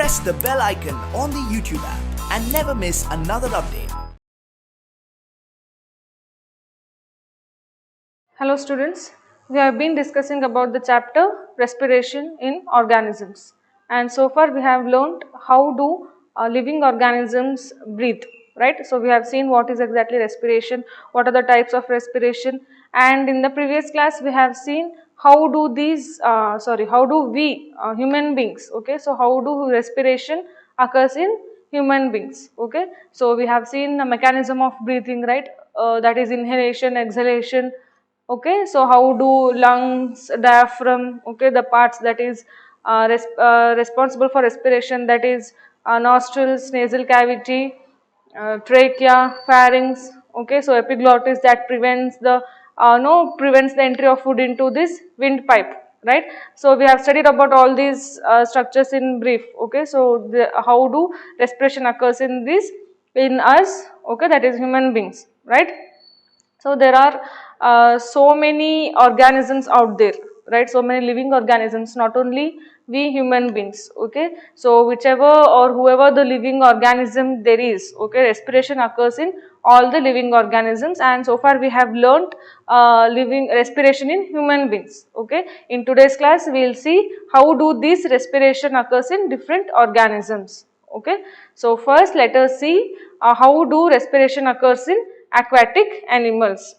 press the bell icon on the YouTube app and never miss another update. Hello students, we have been discussing about the chapter respiration in organisms, and so far we have learned how do living organisms breathe, right? So we have seen what is exactly respiration, what are the types of respiration, and in the previous class we have seen how do we human beings, okay, so how do respiration occurs in human beings, okay. So we have seen the mechanism of breathing, right, that is inhalation, exhalation. Okay, so how do lungs, diaphragm, okay, the parts that is responsible for respiration, that is nostrils, nasal cavity, trachea, pharynx, okay, so epiglottis that prevents the prevents the entry of food into this windpipe, right. So we have studied about all these structures in brief, okay. So how do respiration occurs in this, in us, okay, that is human beings, right. So there are so many organisms out there, right? So many living organisms, not only we human beings, okay? So whichever or whoever the living organism there is, okay, respiration occurs in all the living organisms, and so far we have learnt living respiration in human beings, okay? In today's class we will see how do this respiration occurs in different organisms, okay? So first let us see how do respiration occurs in aquatic animals.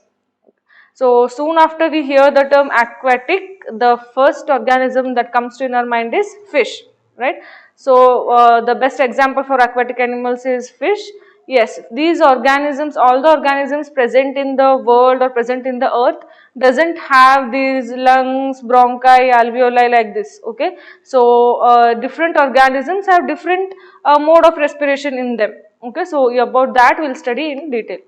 So soon after we hear the term aquatic, the first organism that comes to in our mind is fish, right? So the best example for aquatic animals is fish. Yes, these organisms, all the organisms present in the world or present in the earth doesn't have these lungs, bronchi, alveoli like this, okay. So different organisms have different mode of respiration in them, okay. So about that we will study in detail.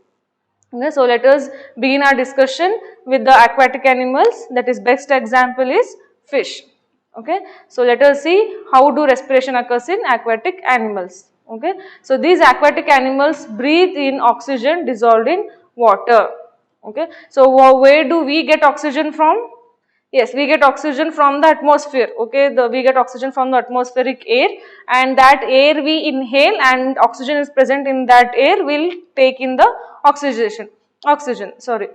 Okay, so let us begin our discussion with the aquatic animals. That is, best example is fish. Okay, so let us see how do respiration occurs in aquatic animals. Okay, so these aquatic animals breathe in oxygen dissolved in water. Okay, so where do we get oxygen from? Yes, we get oxygen from the atmosphere, okay, we get oxygen from the atmospheric air, and that air we inhale and oxygen is present in that air, will take in the oxygen, sorry.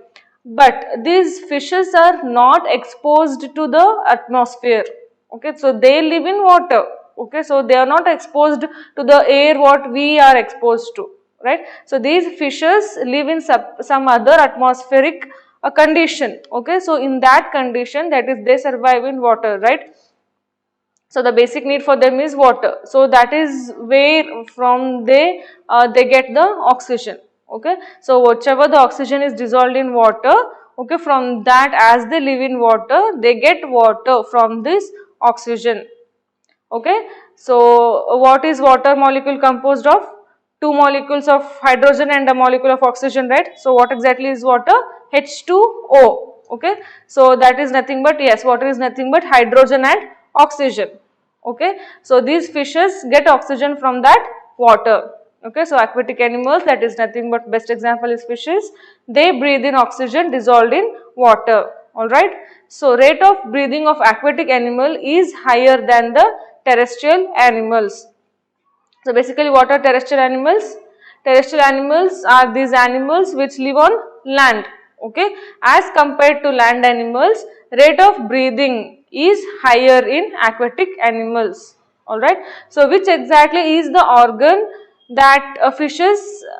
But these fishes are not exposed to the atmosphere, okay, so they live in water, okay, so they are not exposed to the air what we are exposed to, right. So these fishes live in some other atmospheric a condition, okay. So in that condition, that is, they survive in water, right. So the basic need for them is water, so that is where from they get the oxygen, okay. So whichever the oxygen is dissolved in water, okay, from that, as they live in water, they get water from this oxygen, okay. So what is water molecule composed of? Two molecules of hydrogen and a molecule of oxygen, right. So what exactly is water? H2O, okay. So that is nothing but, yes, water is nothing but hydrogen and oxygen, okay. So these fishes get oxygen from that water, okay. So aquatic animals, that is nothing but, best example is fishes, they breathe in oxygen dissolved in water, alright. So rate of breathing of aquatic animal is higher than the terrestrial animals. So basically what are terrestrial animals? Terrestrial animals are these animals which live on land, okay. As compared to land animals, rate of breathing is higher in aquatic animals, alright. So which exactly is the organ that fishes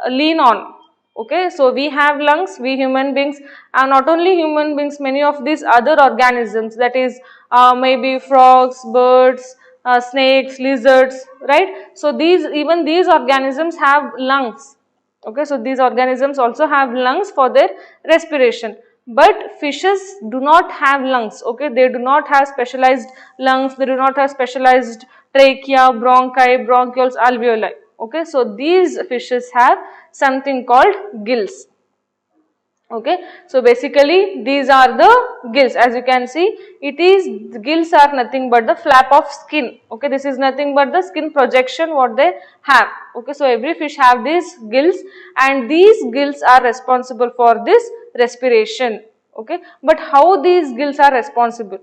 lean on? Okay, so we have lungs, we human beings, and not only human beings, many of these other organisms, that is maybe frogs, birds, snakes, lizards, right. So even these organisms have lungs, okay. So these organisms also have lungs for their respiration, but fishes do not have lungs, okay. They do not have specialized lungs, they do not have specialized trachea, bronchi, bronchioles, alveoli, okay. So these fishes have something called gills, okay. So basically these are the gills, as you can see, the gills are nothing but the flap of skin, okay. This is nothing but the skin projection what they have, okay. So every fish have these gills, and these gills are responsible for this respiration, okay. But how these gills are responsible?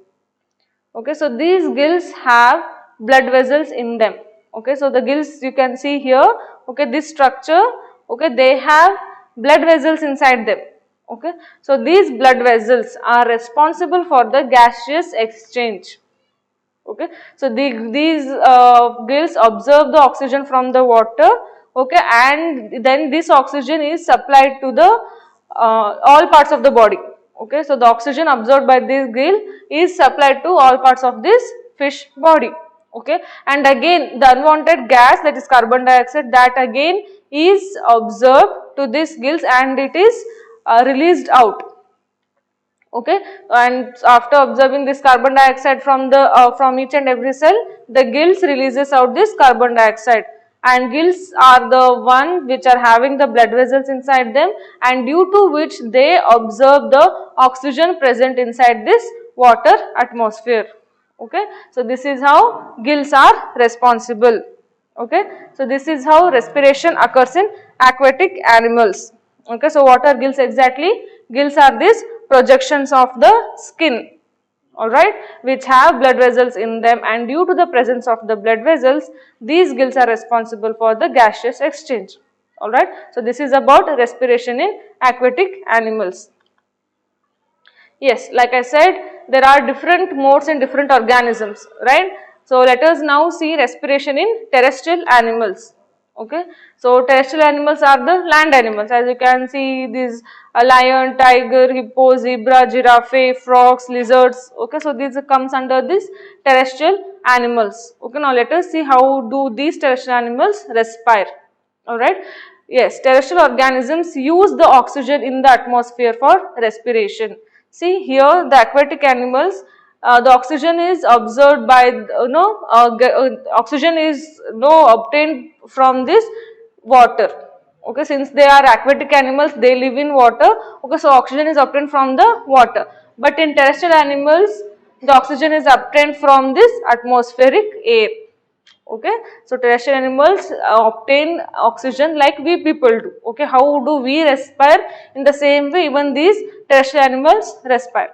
Okay, so these gills have blood vessels in them, Okay, so the gills you can see here, okay, this structure, okay, they have blood vessels inside them. Okay, so these blood vessels are responsible for the gaseous exchange. Okay, so these gills absorb the oxygen from the water, okay, and then this oxygen is supplied to the all parts of the body. Okay, so the oxygen absorbed by this gill is supplied to all parts of this fish body. Okay, and again the unwanted gas, that is carbon dioxide, that again is absorbed to these gills and it is released out. Okay, and after observing this carbon dioxide from the from each and every cell, the gills releases out this carbon dioxide, and gills are the one which are having the blood vessels inside them, and due to which they observe the oxygen present inside this water atmosphere. Okay, so this is how gills are responsible. Okay, so this is how respiration occurs in aquatic animals. Okay, so what are gills exactly? Gills are these projections of the skin, alright, which have blood vessels in them, and due to the presence of the blood vessels, these gills are responsible for the gaseous exchange. Alright, so this is about respiration in aquatic animals. Yes, like I said, there are different modes in different organisms, right? So let us now see respiration in terrestrial animals. Okay, so terrestrial animals are the land animals. As you can see, these lion, tiger, hippo, zebra, giraffe, frogs, lizards. Okay, so these comes under this terrestrial animals. Okay, now let us see how do these terrestrial animals respire. Alright, yes, terrestrial organisms use the oxygen in the atmosphere for respiration. See here, the aquatic animals, the oxygen is absorbed by, oxygen is obtained from this water. Okay, since they are aquatic animals, they live in water. Okay, so oxygen is obtained from the water. But in terrestrial animals, the oxygen is obtained from this atmospheric air. Okay, so terrestrial animals obtain oxygen like we people do. Okay, how do we respire? In the same way, even these terrestrial animals respire.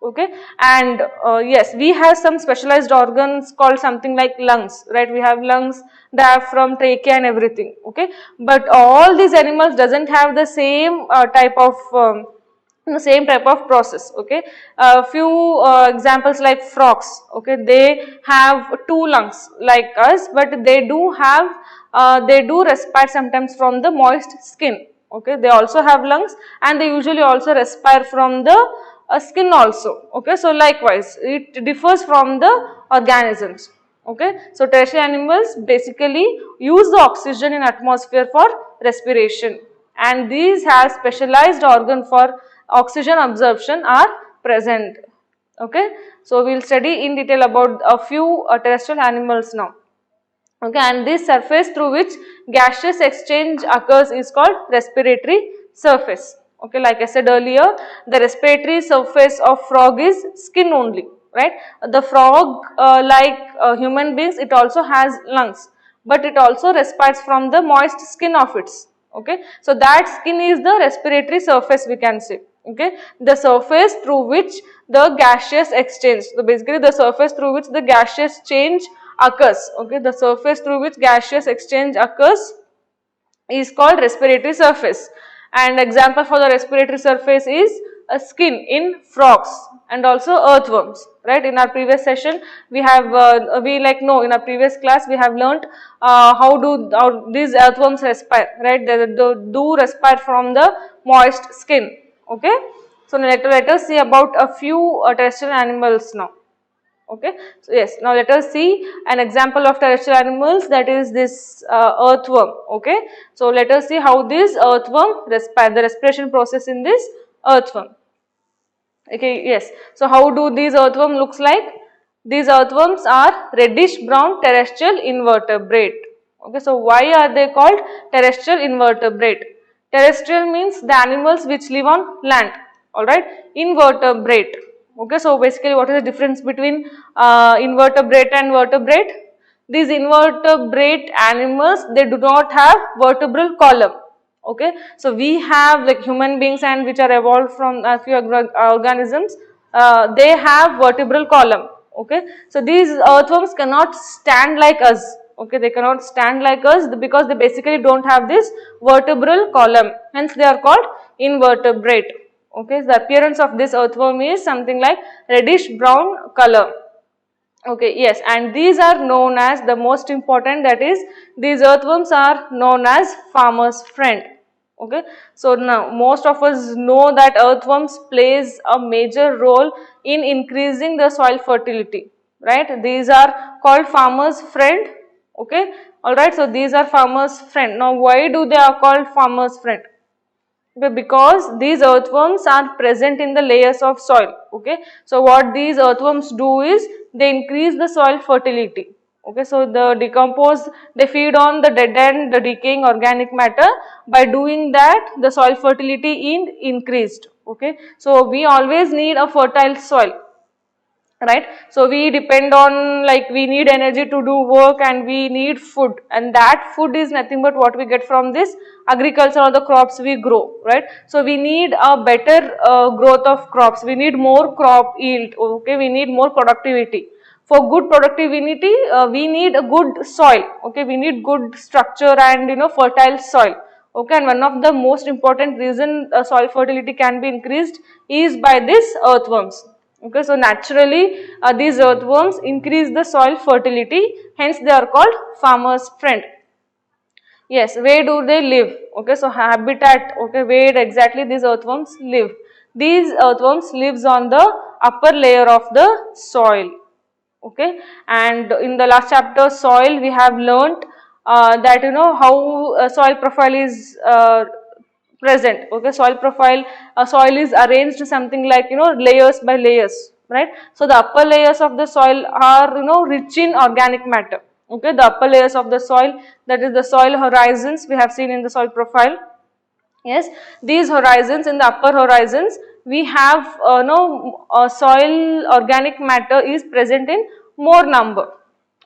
Okay, and yes, we have some specialized organs called something like lungs, right? We have lungs, diaphragm, trachea and everything. Okay, but all these animals doesn't have the same type of the same type of process. Okay, a few examples like frogs. Okay, they have two lungs like us, but they do have they do respire sometimes from the moist skin. Okay, they also have lungs and they usually also respire from the skin also. Okay, so likewise it differs from the organisms. Okay, so terrestrial animals basically use the oxygen in atmosphere for respiration, and these have specialized organ for oxygen absorption are present. Okay, so we will study in detail about a few terrestrial animals now. Okay, and this surface through which gaseous exchange occurs is called respiratory surface. Okay, like I said earlier, the respiratory surface of frog is skin only, right? The frog, like human beings, it also has lungs, but it also respires from the moist skin of its. Okay, so that skin is the respiratory surface, we can say. Okay, the surface through which the gaseous exchange, so basically the surface through which the gaseous change occurs. Okay, the surface through which gaseous exchange occurs is called respiratory surface, and example for the respiratory surface is a skin in frogs and also earthworms, right? In our previous session we have in our previous class we have learnt how these earthworms respire, right? They do respire from the moist skin. Okay, so let us see about a few terrestrial animals now. Okay, so yes, now let us see an example of terrestrial animals, that is this earthworm. Okay, so let us see how this earthworm respire, the respiration process in this earthworm. Okay, yes, so how do these earthworm looks like? These earthworms are reddish brown terrestrial invertebrate. Okay, so why are they called terrestrial invertebrate? Terrestrial means the animals which live on land. Alright, invertebrate. Okay, so basically what is the difference between invertebrate and vertebrate? These invertebrate animals, they do not have vertebral column. Okay, so we have like human beings and which are evolved from a few organisms, they have vertebral column. Okay, so these earthworms cannot stand like us. Okay, they cannot stand like us because they basically don't have this vertebral column. Hence, they are called invertebrate. Okay, the appearance of this earthworm is something like reddish brown color. Okay, yes, and these are known as, the most important, that is, these earthworms are known as farmer's friend. Okay, so now most of us know that earthworms plays a major role in increasing the soil fertility, right? These are called farmer's friend. Okay, all right, so these are farmer's friend. Now, why do they are called farmer's friend? Because these earthworms are present in the layers of soil. Okay, so what these earthworms do is they increase the soil fertility. Okay, so they feed on the dead end, the decaying organic matter. By doing that, the soil fertility increased. Okay, so we always need a fertile soil, right? So we depend on, like, we need energy to do work and we need food, and that food is nothing but what we get from this agriculture or the crops we grow, right? So we need a better growth of crops, we need more crop yield. Okay, we need more productivity. For good productivity, we need a good soil. Okay, we need good structure and fertile soil. Okay, and one of the most important reason soil fertility can be increased is by these earthworms. Okay, so naturally these earthworms increase the soil fertility, hence they are called farmer's friend. Yes, where do they live? Okay, so habitat, okay, where exactly these earthworms live? These earthworms lives on the upper layer of the soil. Okay, and in the last chapter soil we have learnt that how soil profile is present. Okay, soil profile, soil is arranged something like layers by layers, right? So the upper layers of the soil are rich in organic matter. Okay, the upper layers of the soil, that is the soil horizons we have seen in the soil profile. Yes, these horizons, in the upper horizons we have soil organic matter is present in more number.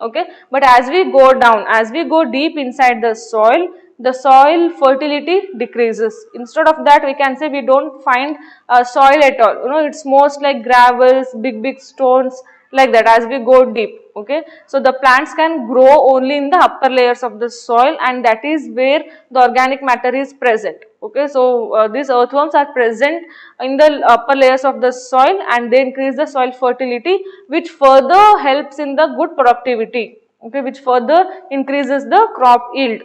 Okay, but as we go down, as we go deep inside the soil fertility decreases. Instead of that, we can say we don't find soil at all. It's most like gravels, big stones, like that as we go deep. Okay, so the plants can grow only in the upper layers of the soil, and that is where the organic matter is present. Okay, so these earthworms are present in the upper layers of the soil, and they increase the soil fertility, which further helps in the good productivity. Okay, which further increases the crop yield.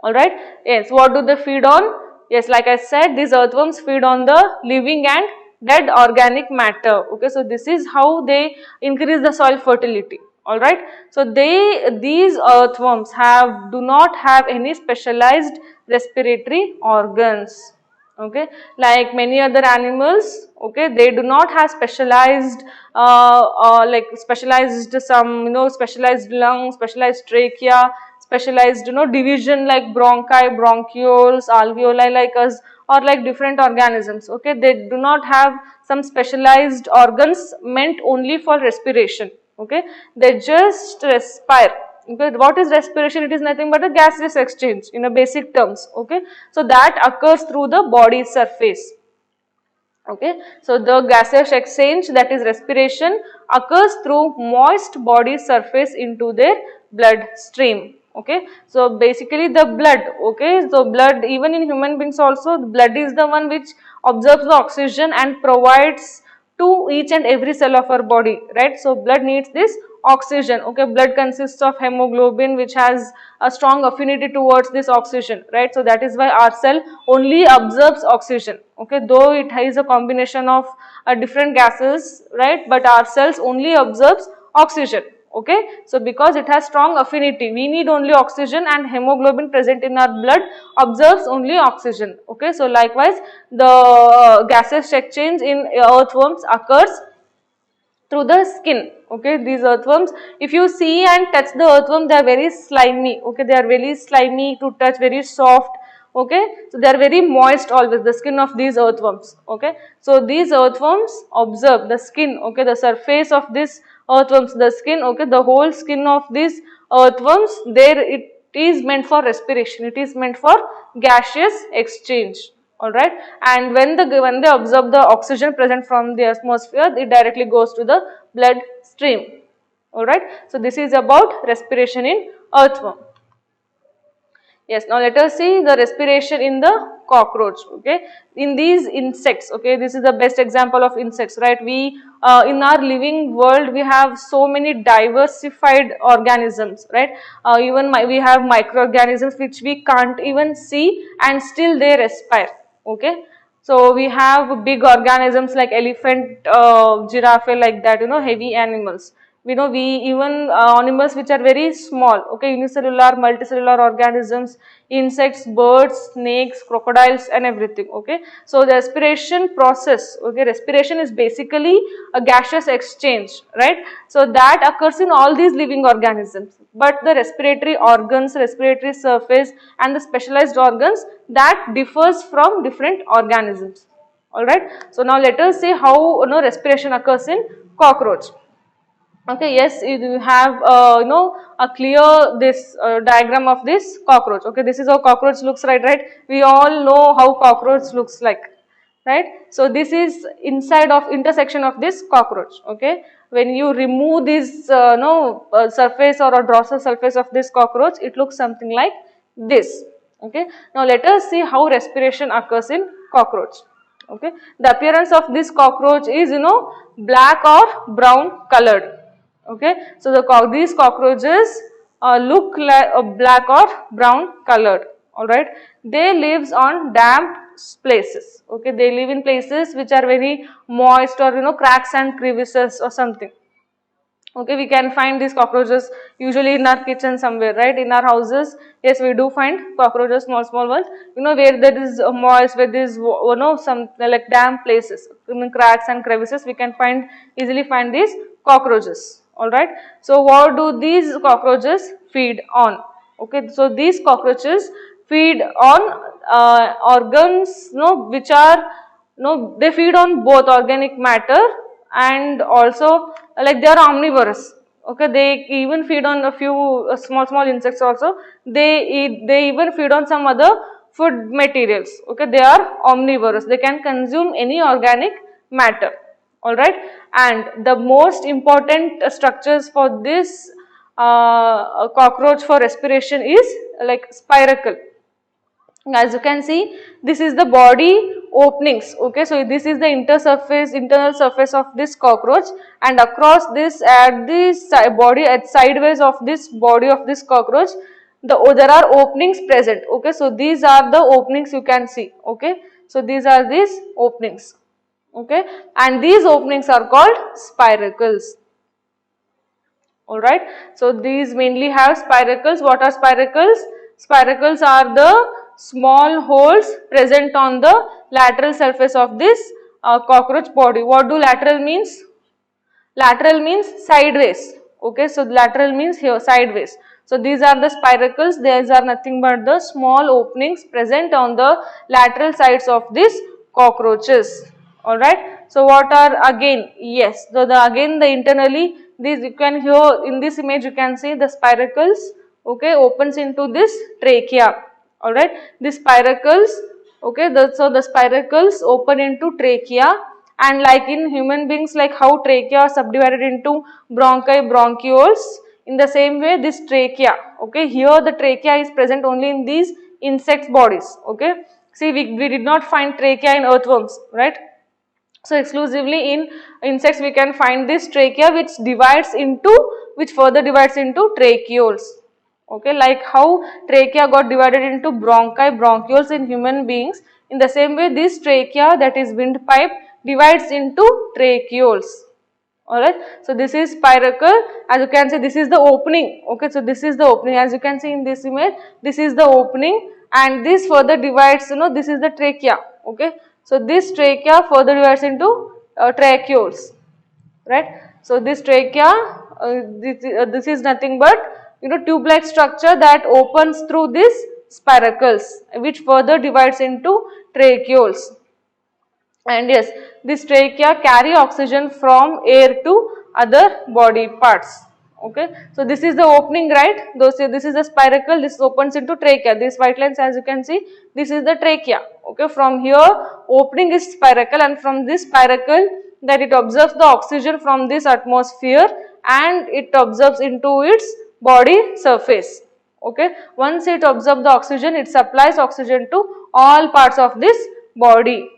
All right, yes, what do they feed on? Yes, like I said, these earthworms feed on the living and dead organic matter. Okay, so this is how they increase the soil fertility. All right, so these earthworms do not have any specialized respiratory organs. Okay, like many other animals. Okay, they do not have specialized like specialized specialized lungs, specialized trachea, specialized division like bronchi, bronchioles, alveoli like us, or like different organisms. Okay, they do not have some specialized organs meant only for respiration. Okay, they just respire. Okay, what is respiration? It is nothing but a gaseous exchange in a basic terms. Okay, so that occurs through the body surface. Okay, so the gaseous exchange, that is respiration, occurs through moist body surface into their blood stream. Okay, so basically the blood. Okay, so blood, even in human beings also, the blood is the one which absorbs the oxygen and provides to each and every cell of our body, right? So blood needs this oxygen. Okay, blood consists of hemoglobin, which has a strong affinity towards this oxygen, right? So that is why our cell only absorbs oxygen. Okay, though it has a combination of different gases, right, but our cells only absorbs oxygen. Okay, so because it has strong affinity, we need only oxygen, and hemoglobin present in our blood absorbs only oxygen. Okay, so likewise the gaseous exchange in earthworms occurs through the skin. Okay, these earthworms, if you see and touch the earthworm, they are very slimy. Okay, they are very slimy to touch, very soft. Okay, so they are very moist always, the skin of these earthworms. Okay, so these earthworms observe the skin. Okay, the surface of this earthworms, the skin. Okay, the whole skin of these earthworms, there it is meant for respiration, it is meant for gaseous exchange. All right, and when they observe the oxygen present from the atmosphere, it directly goes to the blood stream. Alright, so this is about respiration in earthworm. Yes, now let us see the respiration in the cockroach. Okay, in these insects, okay, this is the best example of insects, right? We in our living world we have so many diversified organisms, right? Even we have microorganisms which we can't even see and still they respire. Okay, so we have big organisms like elephant, giraffe, like that, you know, heavy animals. We know we even animals which are very small, okay, unicellular, multicellular organisms, insects, birds, snakes, crocodiles and everything, okay. So the respiration process, okay, respiration is basically a gaseous exchange, right. So that occurs in all these living organisms, but the respiratory organs, respiratory surface and the specialized organs, that differs from different organisms. Alright, so now let us see how, you know, respiration occurs in cockroach. Okay, yes, you have a clear this diagram of this cockroach. Okay, this is how cockroach looks, right? We all know how cockroach looks like, right? So this is inside of intersection of this cockroach. Okay, when you remove this surface or a dorsal surface of this cockroach, it looks something like this. Okay, now let us see how respiration occurs in cockroach. Okay, the appearance of this cockroach is, you know, black or brown colored. Okay, so these cockroaches look like black or brown colored. All right, they lives on damp places. Okay, they live in places which are very moist or, you know, cracks and crevices or something. Okay, we can find these cockroaches usually in our kitchen somewhere, right? In our houses, yes, we do find cockroaches, small ones. You know, where there is moist, where there is, you know, some like damp places, in cracks and crevices, we can easily find these cockroaches. All right. So what do these cockroaches feed on? Okay, so these cockroaches feed on organs, you know, which are, you know, they feed on both organic matter and also like they are omnivorous. Okay, they even feed on a few small insects also. They even feed on some other food materials. Okay, they are omnivorous. They can consume any organic matter. Alright, and the most important structures for this cockroach for respiration is like spiracle. As you can see, this is the body openings. Okay, so this is the internal surface of this cockroach, and across this at this body, at sideways of this body of this cockroach, there are openings present. Okay, so these are the openings you can see. Okay, so these are these openings. Okay, and these openings are called spiracles. Alright, so these mainly have spiracles. What are spiracles? Spiracles are the small holes present on the lateral surface of this cockroach body. What do lateral means? Lateral means sideways. Okay, so lateral means here sideways. So these are the spiracles. These are nothing but the small openings present on the lateral sides of these cockroaches. Alright, so what are again? Yes, so again the internally, these you can here in this image you can see the spiracles, okay, opens into this trachea. Alright, these spiracles, okay, so the spiracles open into trachea, and like in human beings, like how trachea are subdivided into bronchi, bronchioles, in the same way this trachea, okay, here the trachea is present only in these insect bodies. Okay, see we did not find trachea in earthworms, right? So exclusively in insects we can find this trachea which further divides into tracheoles. Okay, like how trachea got divided into bronchi, bronchioles in human beings, in the same way this trachea, that is windpipe, divides into tracheoles. Alright, so this is spiracle. As you can see, this is the opening. Okay, so this is the opening. As you can see in this image, this is the opening, and this further divides, this is the trachea. Okay, so this trachea further divides into tracheoles, right? So this trachea, this is nothing but, tube-like structure that opens through these spiracles, which further divides into tracheoles. And yes, this trachea carry oxygen from air to other body parts. Okay, so this is the opening, right? This is the spiracle. This opens into trachea. These white lines, as you can see, this is the trachea. Okay, from here opening is spiracle, and from this spiracle that it absorbs the oxygen from this atmosphere and it absorbs into its body surface. Okay, once it absorbs the oxygen, it supplies oxygen to all parts of this body.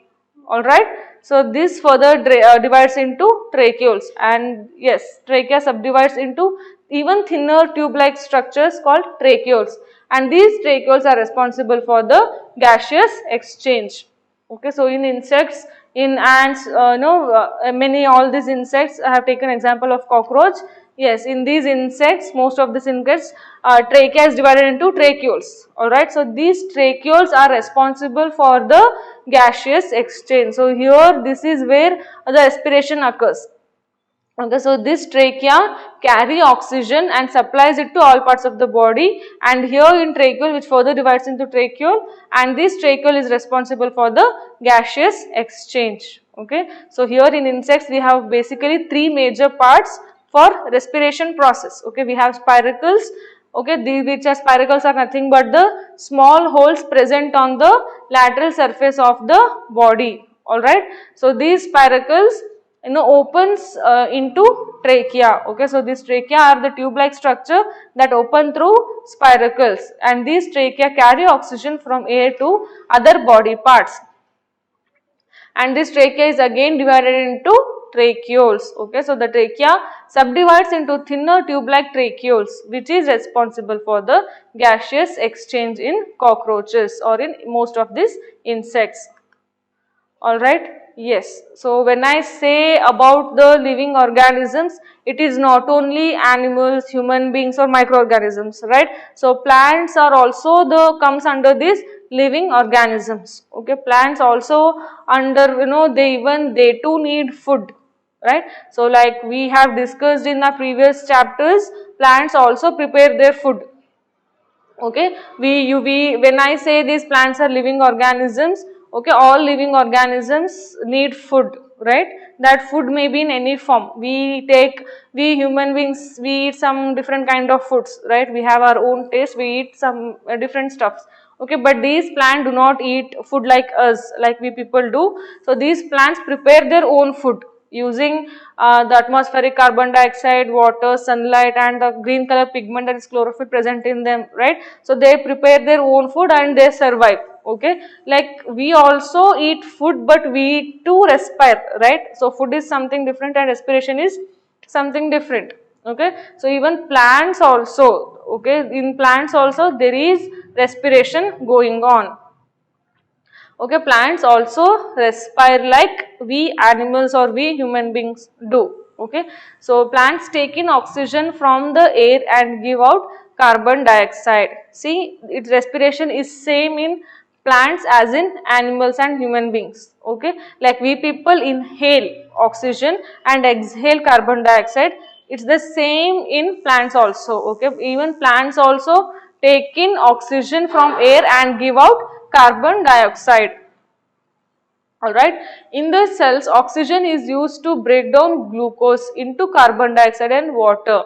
All right, so this further divides into tracheoles, and yes, trachea subdivides into even thinner tube-like structures called tracheoles, and these tracheoles are responsible for the gaseous exchange. Okay, so in insects, in ants, many all these insects, I have taken example of cockroach. Yes, in these insects, most of these insects, trachea is divided into tracheoles. Alright, so these tracheoles are responsible for the gaseous exchange. So here this is where the respiration occurs. Okay, so this trachea carry oxygen and supplies it to all parts of the body, and here in tracheole, which further divides into tracheole, and this tracheole is responsible for the gaseous exchange. Okay, so here in insects we have basically three major parts for respiration process. Okay, we have spiracles. Okay, these which are spiracles are nothing but the small holes present on the lateral surface of the body. Alright, so these spiracles opens into trachea. Okay, so these trachea are the tube like structure that open through spiracles, and these trachea carry oxygen from air to other body parts, and this trachea is again divided into tracheoles. Okay, so the trachea subdivides into thinner tube like tracheoles, which is responsible for the gaseous exchange in cockroaches or in most of these insects. Alright, yes. So when I say about the living organisms, it is not only animals, human beings or microorganisms, right? So plants are also comes under these living organisms. Okay, plants also under, they too need food, right? So like we have discussed in the previous chapters, plants also prepare their food. Okay, when I say these plants are living organisms, okay, all living organisms need food, right? That food may be in any form. We human beings, we eat some different kind of foods, right? We have our own taste, we eat some different stuffs. Okay, but these plants do not eat food like us, like we people do. So these plants prepare their own food using the atmospheric carbon dioxide, water, sunlight and the green color pigment, that is chlorophyll, present in them, right? So they prepare their own food and they survive. Okay, like we also eat food, but we too respire, right? So food is something different and respiration is something different. Okay, so even plants also, okay, in plants also there is respiration going on. Okay, plants also respire like we animals or we human beings do. Okay, so plants take in oxygen from the air and give out carbon dioxide. See, its respiration is same in plants as in animals and human beings. Okay, like we people inhale oxygen and exhale carbon dioxide. It's the same in plants also. Okay, even plants also take in oxygen from air and give out carbon dioxide. Alright, in the cells, oxygen is used to break down glucose into carbon dioxide and water,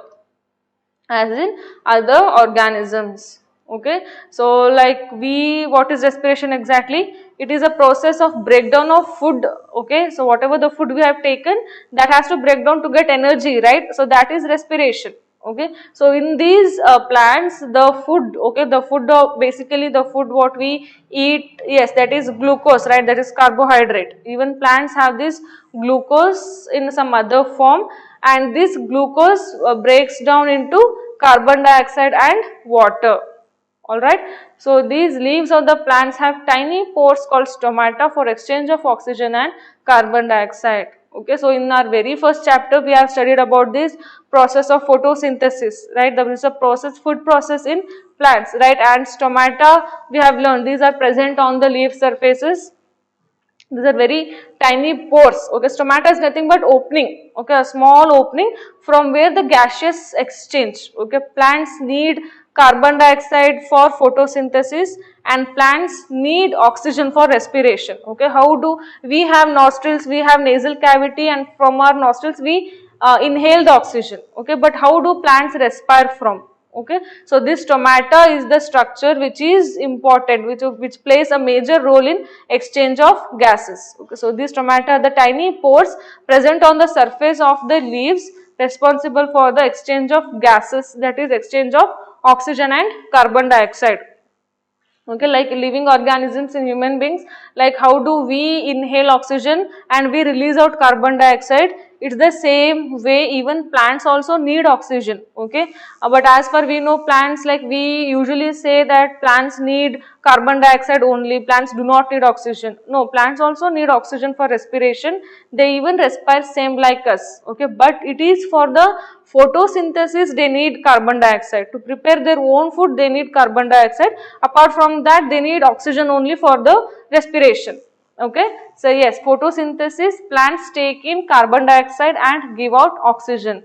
as in other organisms. Okay, so like what is respiration exactly? It is a process of breakdown of food. Okay, so whatever the food we have taken, that has to break down to get energy, right? So that is respiration. Okay, so in these plants, the food, okay, the food, basically the food what we eat, yes, that is glucose, right? That is carbohydrate. Even plants have this glucose in some other form, and this glucose breaks down into carbon dioxide and water. Alright, so these leaves of the plants have tiny pores called stomata for exchange of oxygen and carbon dioxide. Okay, so in our very first chapter we have studied about this process of photosynthesis, right? There is a process, food process in plants, right? And stomata we have learned, these are present on the leaf surfaces. These are very tiny pores. Okay, stomata is nothing but opening, okay, a small opening from where the gaseous exchange. Okay, plants need carbon dioxide for photosynthesis and plants need oxygen for respiration. Okay, how do we have nostrils, we have nasal cavity, and from our nostrils we inhale the oxygen. Okay, but how do plants respire from? Okay, so this stomata is the structure which is important, which plays a major role in exchange of gases. Okay, so these stomata are the tiny pores present on the surface of the leaves responsible for the exchange of gases, that is exchange of oxygen and carbon dioxide. Okay, like living organisms in human beings, like how do we inhale oxygen and we release out carbon dioxide, it's the same way even plants also need oxygen. Okay, but as per we know, plants, like we usually say that plants need carbon dioxide only, plants do not need oxygen. No, plants also need oxygen for respiration, they even respire same like us. Okay, but it is for the photosynthesis they need carbon dioxide, to prepare their own food they need carbon dioxide, apart from that they need oxygen only for the respiration. Okay, so yes, photosynthesis, plants take in carbon dioxide and give out oxygen.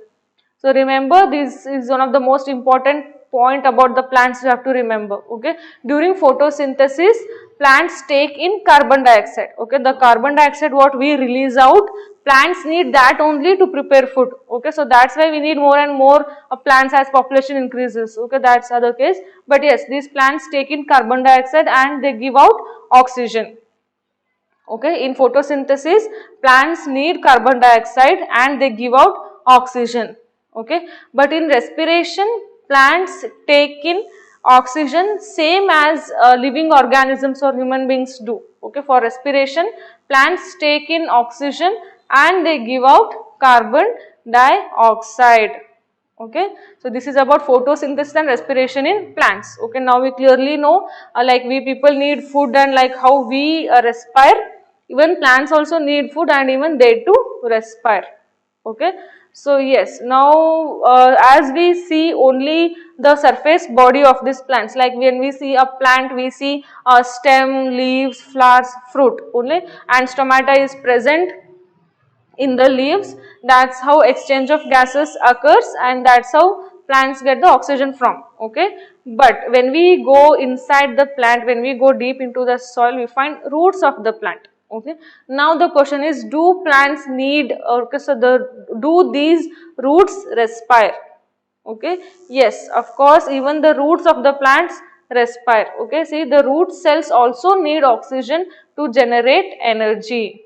So remember, this is one of the most important point about the plants you have to remember. Okay, during photosynthesis plants take in carbon dioxide. Okay, the carbon dioxide what we release out, plants need that only to prepare food. Okay, so that's why we need more and more plants as population increases. Okay, that's other case, but yes, these plants take in carbon dioxide and they give out oxygen. Okay, in photosynthesis plants need carbon dioxide and they give out oxygen. Okay, but in respiration plants take in oxygen same as living organisms or human beings do. Okay, for respiration plants take in oxygen and they give out carbon dioxide. Okay, so this is about photosynthesis and respiration in plants. Okay, now we clearly know like we people need food and like how we respire, even plants also need food and even they too respire. Okay, so yes, now as we see only the surface body of these plants, like when we see a plant we see a stem, leaves, flowers, fruit only, and stomata is present in the leaves. That's how exchange of gases occurs and that's how plants get the oxygen from. Okay, but when we go inside the plant, when we go deep into the soil, we find roots of the plant. Okay, now the question is, do plants need, okay, so do these roots respire? Okay, yes, of course, even the roots of the plants respire. Okay, see, the root cells also need oxygen to generate energy.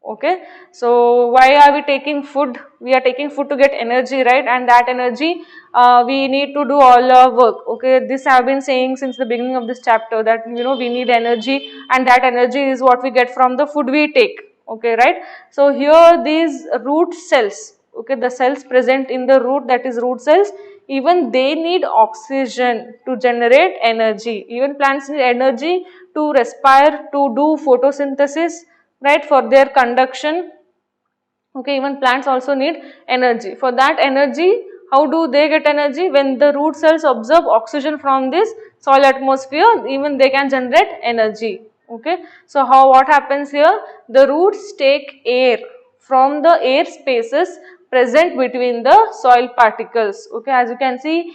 Okay, so why are we taking food? We are taking food to get energy, right? And that energy we need to do all our work. Okay, this I have been saying since the beginning of this chapter, that we need energy, and that energy is what we get from the food we take. Okay, right? So here these root cells, okay, the cells present in the root, that is root cells, even they need oxygen to generate energy. Even plants need energy to respire, to do photosynthesis, right, for their conduction. Okay, even plants also need energy. For that energy, how do they get energy? When the root cells absorb oxygen from this soil atmosphere, even they can generate energy. Okay, so what happens here? The roots take air from the air spaces present between the soil particles. Okay, as you can see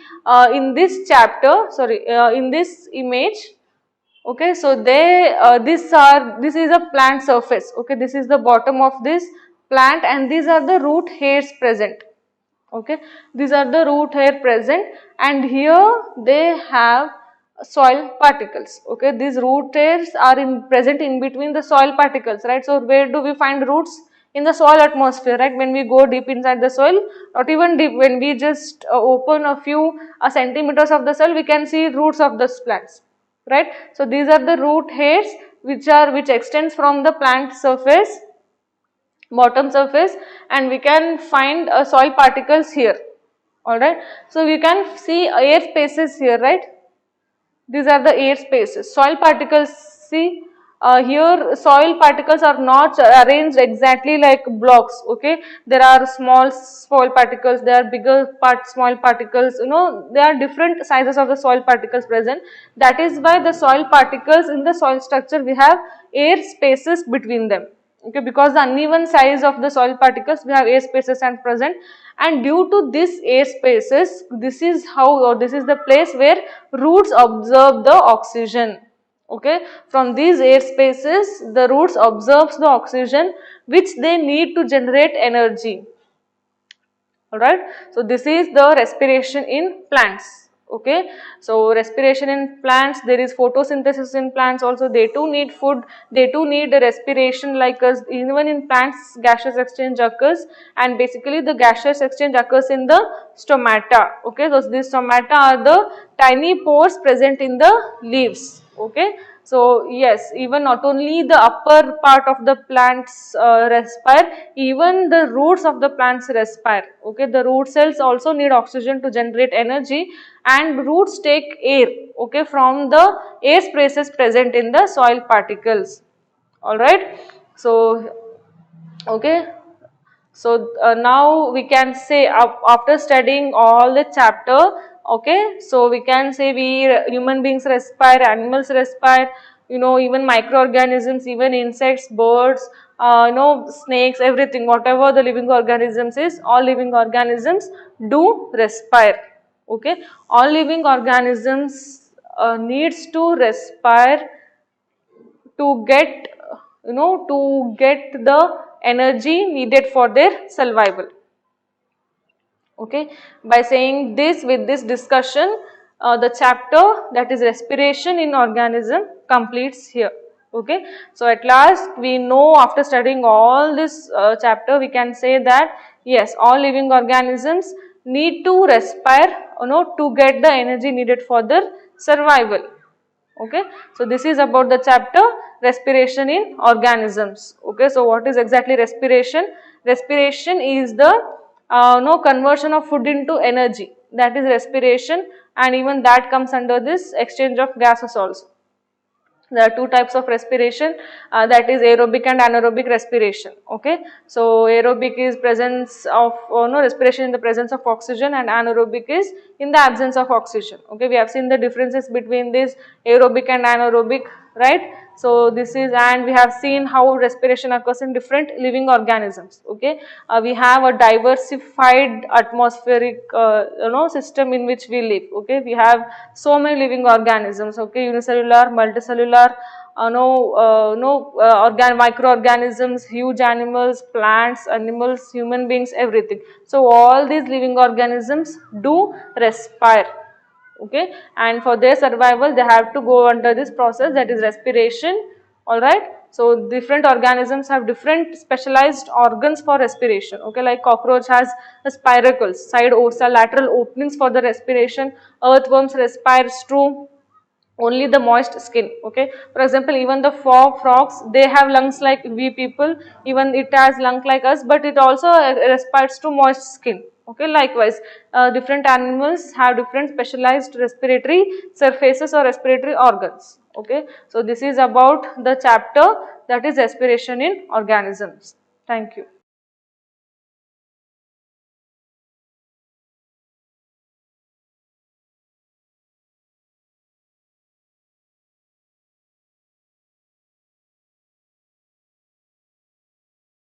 in this chapter, in this image. Okay, so this is a plant surface. Okay, this is the bottom of this plant and these are the root hairs present. Okay, these are the root hair present and here they have soil particles. Okay, these root hairs are present in between the soil particles, right? So where do we find roots? In the soil atmosphere, right? When we go deep inside the soil, not even deep, when we just open a few centimeters of the soil, we can see roots of the plants, right? So these are the root hairs which extends from the plant surface, bottom surface, and we can find soil particles here. All right, so we can see air spaces here, right? These are the air spaces. Soil particles, see here soil particles are not arranged exactly like blocks. Okay, there are small soil particles, there are bigger small particles, there are different sizes of the soil particles present. That is why the soil particles in the soil structure, we have air spaces between them. Okay, because the uneven size of the soil particles, we have air spaces and present, and due to this air spaces, this is the place where roots absorb the oxygen. Okay, from these air spaces the roots absorbs the oxygen which they need to generate energy. Alright, so this is the respiration in plants. Okay, so respiration in plants, there is photosynthesis in plants also, they too need food, they too need respiration like us. Even in plants gaseous exchange occurs, and basically the gaseous exchange occurs in the stomata. Okay, these stomata are the tiny pores present in the leaves. Okay, so yes, even not only the upper part of the plants respire, even the roots of the plants respire. Okay, the root cells also need oxygen to generate energy, and roots take air, okay, from the air spaces present in the soil particles. All right, so okay, so now we can say after studying all the chapter, okay, so we can say human beings respire, animals respire, even microorganisms, even insects, birds, snakes, everything, whatever the living organisms is, all living organisms do respire. Okay, all living organisms needs to respire to get to get the energy needed for their survival. Okay, by saying this, with this discussion, the chapter, that is respiration in organism, completes here. Okay, so at last we know, after studying all this chapter, we can say that yes, all living organisms need to respire, to get the energy needed for their survival. Okay, so this is about the chapter respiration in organisms. Okay, so what is exactly respiration? Respiration is the conversion of food into energy, that is respiration, and even that comes under this exchange of gases also. There are two types of respiration, that is aerobic and anaerobic respiration. Okay, so aerobic is presence of respiration in the presence of oxygen, and anaerobic is in the absence of oxygen. Okay, we have seen the differences between this aerobic and anaerobic, right? So this is, and we have seen how respiration occurs in different living organisms. Okay, we have a diversified atmospheric system in which we live. Okay, we have so many living organisms. Okay, unicellular, multicellular, microorganisms, huge animals, plants, animals, human beings, everything. So all these living organisms do respire. Okay, and for their survival they have to go under this process, that is respiration. All right, so different organisms have different specialized organs for respiration. Okay, like cockroach has spiracles, lateral openings for the respiration. Earthworms respires through only the moist skin. Okay, for example, even the frogs, they have lungs like we people, even it has lung like us, but it also respires to moist skin. Okay, likewise, different animals have different specialized respiratory surfaces or respiratory organs. Okay, so this is about the chapter, that is respiration in organisms. Thank you.